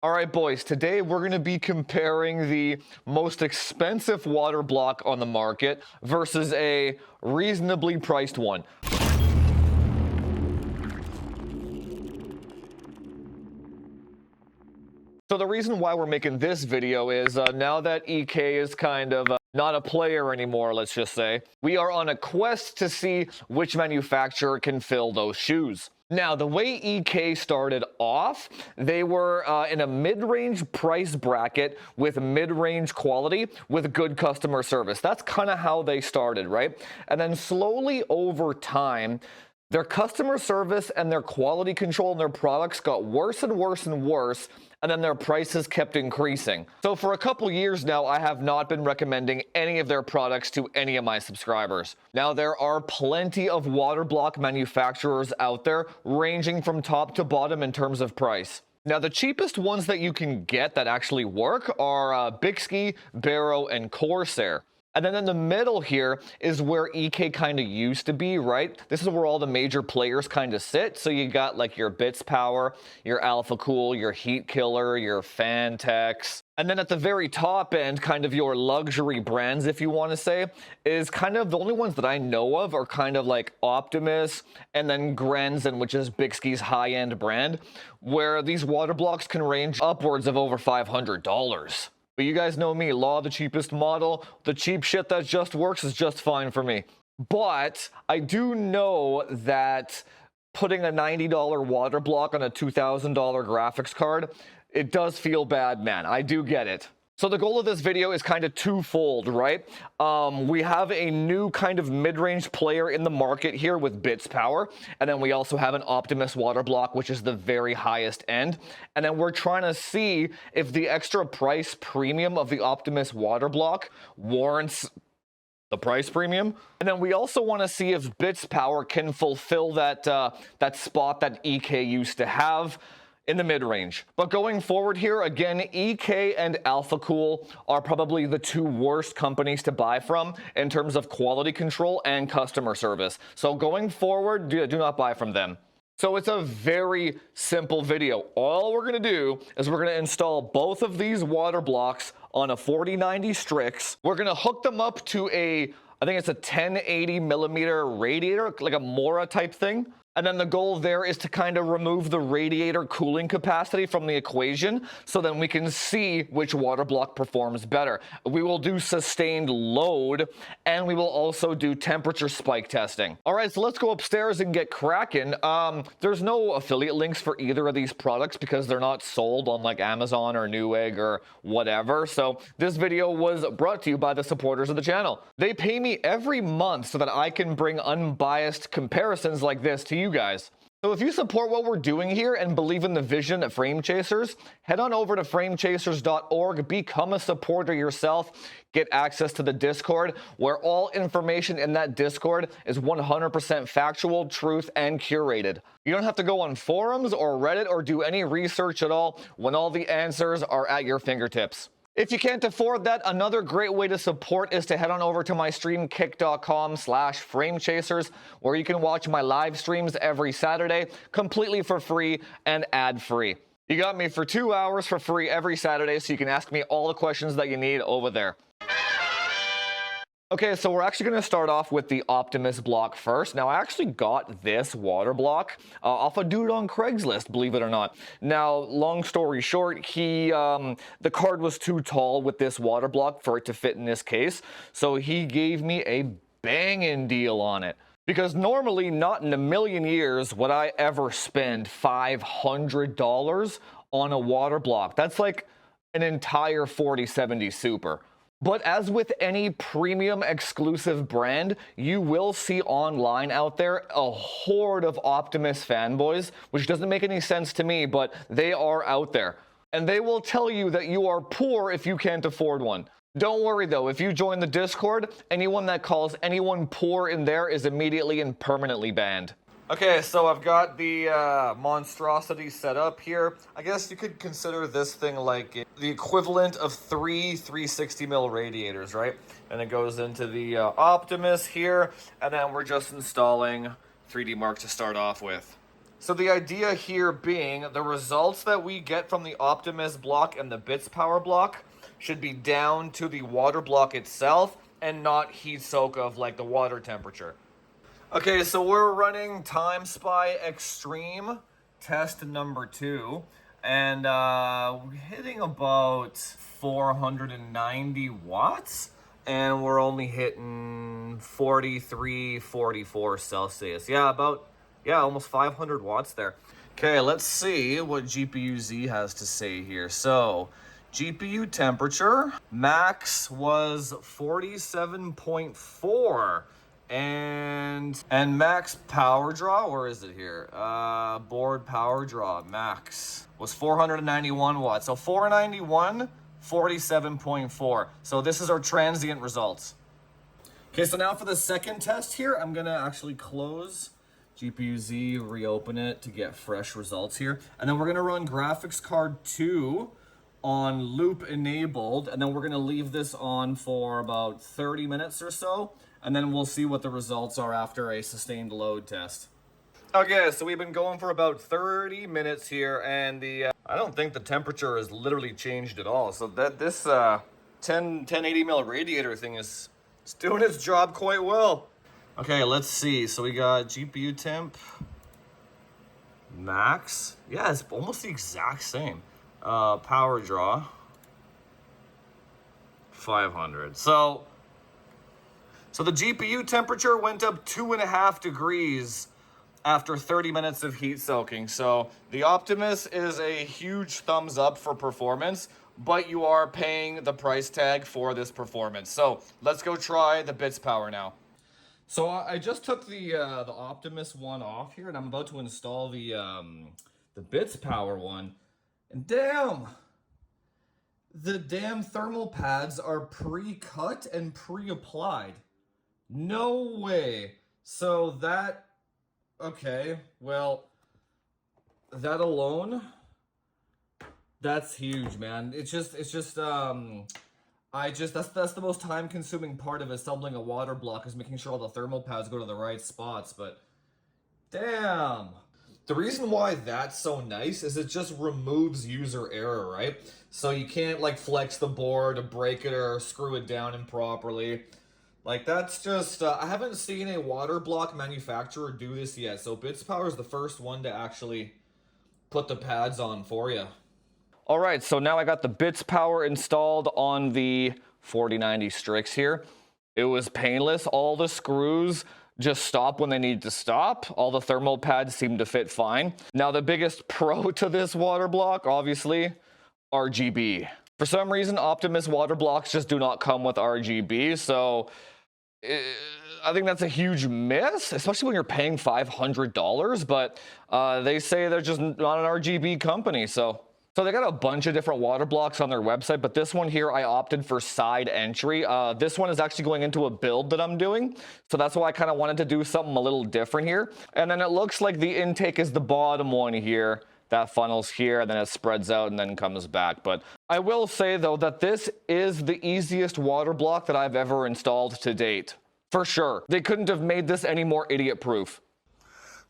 All right, boys, today we're going to be comparing the most expensive water block on the market versus a reasonably priced one. So the reason why we're making this video is now that EK is kind of not a player anymore, let's just say, we are on a quest to see which manufacturer can fill those shoes. Now, the way EK started off, they were in a mid-range price bracket with mid-range quality with good customer service. That's kind of how they started, right? And then slowly over time, their customer service and their quality control and their products got worse and worse and worse, and then their prices kept increasing. So for a couple years now, I have not been recommending any of their products to any of my subscribers. Now, there are plenty of water block manufacturers out there, ranging from top to bottom in terms of price. Now, the cheapest ones that you can get that actually work are Bixby, Barrow, and Corsair. And then in the middle here is where EK kind of used to be, right? This is where all the major players kind of sit. So you got like your Bitspower, your Alpha Cool, your Heat Killer, your Fantex. And then at the very top end, kind of your luxury brands, if you want to say, is kind of the only ones that I know of are kind of like Optimus and then Grenzen, which is Bixby's high-end brand, where these water blocks can range upwards of over $500. But you guys know me, law of the cheapest model. The cheap shit that just works is just fine for me. But I do know that putting a $90 water block on a $2,000 graphics card, it does feel bad, man. I do get it. So the goal of this video is kind of twofold, right? We have a new kind of mid-range player in the market here with Bitspower, and then we also have an Optimus water block, which is the very highest end. And then we're trying to see if the extra price premium of the Optimus water block warrants the price premium. And then we also want to see if Bitspower can fulfill that spot that EK used to have in the mid-range. But going forward here, again, EK and Alpha Cool are probably the two worst companies to buy from in terms of quality control and customer service. So going forward, do not buy from them. So it's a very simple video. All we're going to do is we're going to install both of these water blocks on a 4090 Strix. We're going to hook them up to I think it's a 1080 millimeter radiator, like a Mora type thing. And then the goal there is to kind of remove the radiator cooling capacity from the equation so then we can see which water block performs better. We will do sustained load and we will also do temperature spike testing. All right, so let's go upstairs and get cracking. There's no affiliate links for either of these products because they're not sold on like Amazon or Newegg or whatever. So this video was brought to you by the supporters of the channel. They pay me every month so that I can bring unbiased comparisons like this to you guys. So if you support what we're doing here and believe in the vision at Frame Chasers, head on over to framechasers.org, become a supporter yourself, get access to the Discord, where all information in that Discord is 100% factual, truth, and curated. You don't have to go on forums or Reddit or do any research at all when all the answers are at your fingertips. If you can't afford that, another great way to support is to head on over to my stream, kick.com/framechasers, where you can watch my live streams every Saturday completely for free and ad-free. You got me for 2 hours for free every Saturday, so you can ask me all the questions that you need over there. Okay, so we're actually going to start off with the Optimus block first. Now, I actually got this water block off a dude on Craigslist, believe it or not. Now, long story short, the card was too tall with this water block for it to fit in this case, so he gave me a banging deal on it. Because normally, not in a million years would I ever spend $500 on a water block. That's like an entire 4070 Super. But as with any premium exclusive brand, you will see online out there a horde of Optimus fanboys, which doesn't make any sense to me, but they are out there. And they will tell you that you are poor if you can't afford one. Don't worry though, if you join the Discord, anyone that calls anyone poor in there is immediately and permanently banned. Okay, so I've got the monstrosity set up here. I guess you could consider this thing like the equivalent of 360 mil radiators, right? And it goes into the Optimus here, and then we're just installing 3D Mark to start off with. So the idea here being the results that we get from the Optimus block and the Bitspower block should be down to the water block itself and not heat soak of like the water temperature. Okay, so we're running Time Spy Extreme test number 2, and we're hitting about 490 watts, and we're only hitting 43, 44 Celsius. Almost 500 watts there. Okay, let's see what GPU-Z has to say here. So, GPU temperature, max was 47.4. And max power draw, where is it here? Board power draw, max, was 491 watts. So 491, 47.4. So this is our transient results. Okay, so now for the second test here, I'm gonna actually close GPU-Z, reopen it to get fresh results here. And then we're gonna run graphics card 2 on loop enabled, and then we're gonna leave this on for about 30 minutes or so, and then we'll see what the results are after a sustained load test. Okay, so we've been going for about 30 minutes here, and I don't think the temperature has literally changed at all. So that this 1080 mil radiator thing is doing its job quite well. Okay, let's see. So we got GPU temp, max. Yeah, it's almost the exact same. Power draw, 500. So the GPU temperature went up 2.5 degrees after 30 minutes of heat soaking. So the Optimus is a huge thumbs up for performance, but you are paying the price tag for this performance. So let's go try the Bitspower now. So I just took the Optimus one off here, and I'm about to install the Bitspower one. And damn, the damn thermal pads are pre-cut and pre-applied. No way. So that, okay, well, that alone, that's huge, man. It's just, that's the most time-consuming part of assembling a water block, is making sure all the thermal pads go to the right spots, but damn. The reason why that's so nice is it just removes user error, right? So you can't like flex the board, break it, or screw it down improperly. Like that's just, I haven't seen a water block manufacturer do this yet. So Bitspower is the first one to actually put the pads on for you. All right, so now I got the Bitspower installed on the 4090 Strix here. It was painless. All the screws just stop when they need to stop. All the thermal pads seem to fit fine. Now the biggest pro to this water block, obviously, RGB. For some reason, Optimus water blocks just do not come with RGB, so I think that's a huge miss, especially when you're paying $500, but they say they're just not an RGB company, so they got a bunch of different water blocks on their website, but this one here, I opted for side entry. This one is actually going into a build that I'm doing, so that's why I kind of wanted to do something a little different here. And then it looks like the intake is the bottom one here. That funnels here, and then it spreads out and then comes back. But I will say, though, that this is the easiest water block that I've ever installed to date. For sure. They couldn't have made this any more idiot-proof.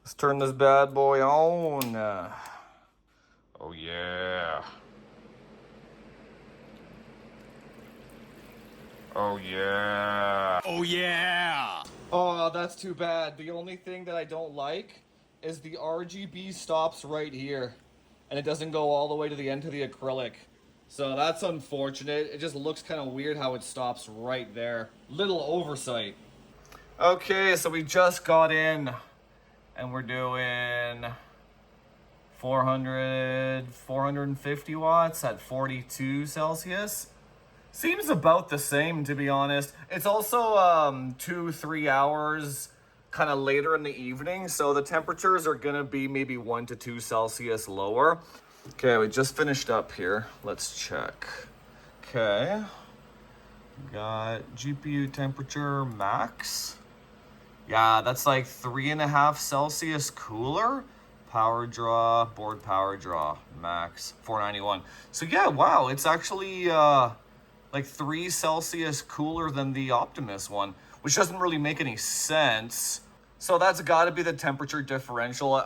Let's turn this bad boy on. Oh, yeah. Oh, yeah. Oh, yeah. Oh, that's too bad. The only thing that I don't like is the RGB stops right here, and it doesn't go all the way to the end of the acrylic. So that's unfortunate. It just looks kind of weird how it stops right there. Little oversight. Okay, so we just got in, and we're doing 450 watts at 42 Celsius. Seems about the same, to be honest. It's also 2-3 hours kind of later in the evening, so the temperatures are gonna be maybe 1 to 2 Celsius lower. Okay, we just finished up here. Let's check. Okay, got GPU temperature max. Yeah, that's like 3.5 Celsius cooler. Power draw, board power draw, max 491. So yeah, wow, it's actually like 3 Celsius cooler than the Optimus one, which doesn't really make any sense. So that's got to be the temperature differential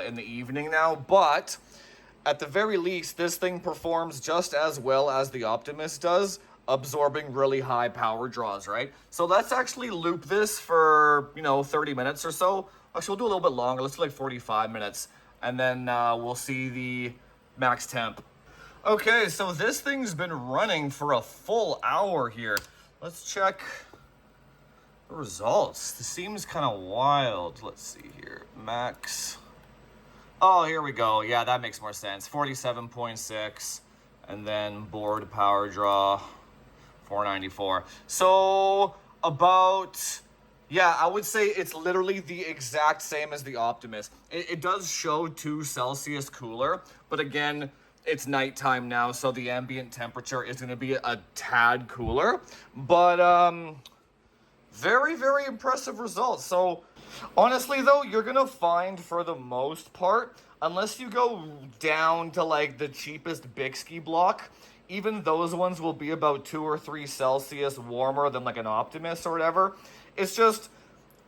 in the evening now, but at the very least, this thing performs just as well as the Optimus does, absorbing really high power draws, right? So let's actually loop this for, 30 minutes or so. Actually, we'll do a little bit longer. Let's do like 45 minutes, and then we'll see the max temp. Okay, so this thing's been running for a full hour here. Let's check the results. This seems kind of wild. Let's see here. Max. Oh, here we go. Yeah, that makes more sense. 47.6, and then board power draw, 494. So about, yeah, I would say it's literally the exact same as the Optimus. It does show 2 Celsius cooler, but again, it's nighttime now, so the ambient temperature is going to be a tad cooler. But very, very impressive results. So honestly though, you're gonna find for the most part, unless you go down to like the cheapest Bixby block, even those ones will be about 2 or 3 Celsius warmer than like an Optimus or whatever. It's just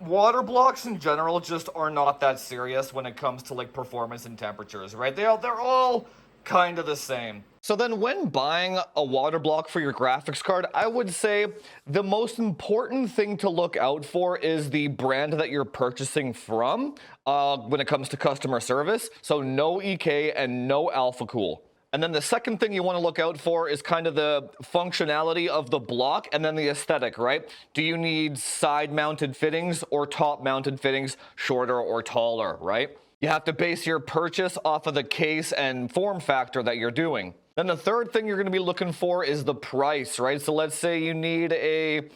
water blocks in general just are not that serious when it comes to like performance and temperatures, right? They're all kind of the same. So then when buying a water block for your graphics card, I would say the most important thing to look out for is the brand that you're purchasing from when it comes to customer service. So no EK and no Alpha Cool. And then the second thing you want to look out for is kind of the functionality of the block and then the aesthetic, right? Do you need side-mounted fittings or top-mounted fittings, shorter or taller, right? You have to base your purchase off of the case and form factor that you're doing. Then the third thing you're going to be looking for is the price, right? So let's say you need a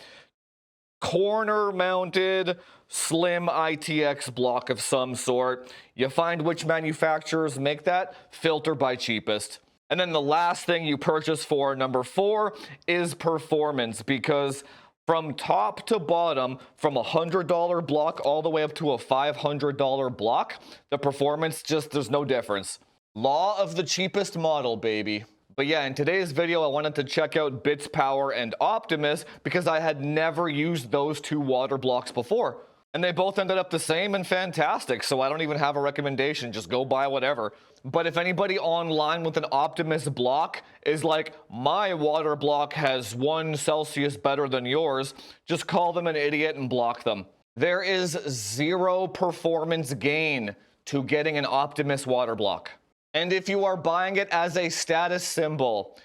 corner-mounted slim ITX block of some sort. You find which manufacturers make that, filter by cheapest. And then the last thing you purchase for, number 4, is performance, because from top to bottom, from a $100 block all the way up to a $500 block, the performance there's no difference. Law of the cheapest model, baby. But yeah, in today's video, I wanted to check out Bitspower and Optimus because I had never used those 2 water blocks before. And they both ended up the same and fantastic, so I don't even have a recommendation. Just go buy whatever. But if anybody online with an Optimus block is like, my water block has 1 Celsius better than yours, just call them an idiot and block them. There is 0 performance gain to getting an Optimus water block. And if you are buying it as a status symbol,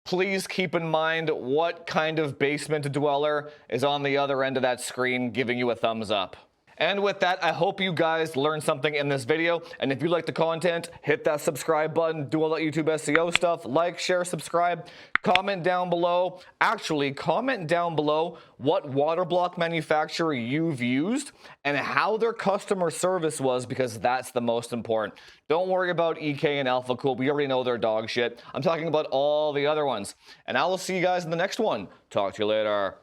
please keep in mind what kind of basement dweller is on the other end of that screen giving you a thumbs up. And with that, I hope you guys learned something in this video. And if you like the content, hit that subscribe button, do all that YouTube SEO stuff, like, share, subscribe, comment down below. Actually, comment down below what water block manufacturer you've used and how their customer service was, because that's the most important. Don't worry about EK and Alpha Cool. We already know they're dog shit. I'm talking about all the other ones. And I will see you guys in the next one. Talk to you later.